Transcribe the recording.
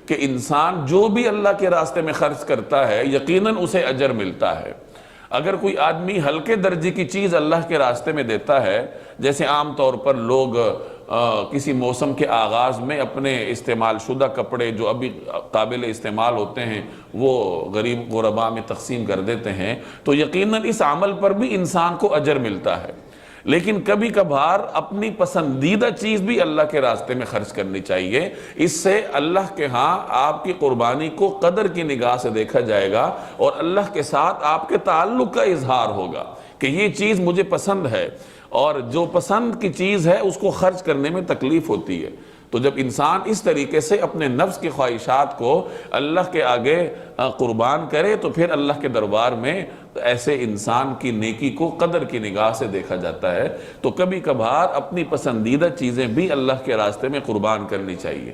کہ انسان جو بھی اللہ کے راستے میں خرچ کرتا ہے یقیناً اسے اجر ملتا ہے۔ اگر کوئی آدمی ہلکے درجے کی چیز اللہ کے راستے میں دیتا ہے، جیسے عام طور پر لوگ کسی موسم کے آغاز میں اپنے استعمال شدہ کپڑے جو ابھی قابل استعمال ہوتے ہیں وہ غریب غرباء میں تقسیم کر دیتے ہیں، تو یقیناً اس عمل پر بھی انسان کو اجر ملتا ہے۔ لیکن کبھی کبھار اپنی پسندیدہ چیز بھی اللہ کے راستے میں خرچ کرنی چاہیے، اس سے اللہ کے ہاں آپ کی قربانی کو قدر کی نگاہ سے دیکھا جائے گا اور اللہ کے ساتھ آپ کے تعلق کا اظہار ہوگا کہ یہ چیز مجھے پسند ہے، اور جو پسند کی چیز ہے اس کو خرچ کرنے میں تکلیف ہوتی ہے۔ تو جب انسان اس طریقے سے اپنے نفس کی خواہشات کو اللہ کے آگے قربان کرے تو پھر اللہ کے دربار میں ایسے انسان کی نیکی کو قدر کی نگاہ سے دیکھا جاتا ہے۔ تو کبھی کبھار اپنی پسندیدہ چیزیں بھی اللہ کے راستے میں قربان کرنی چاہیے۔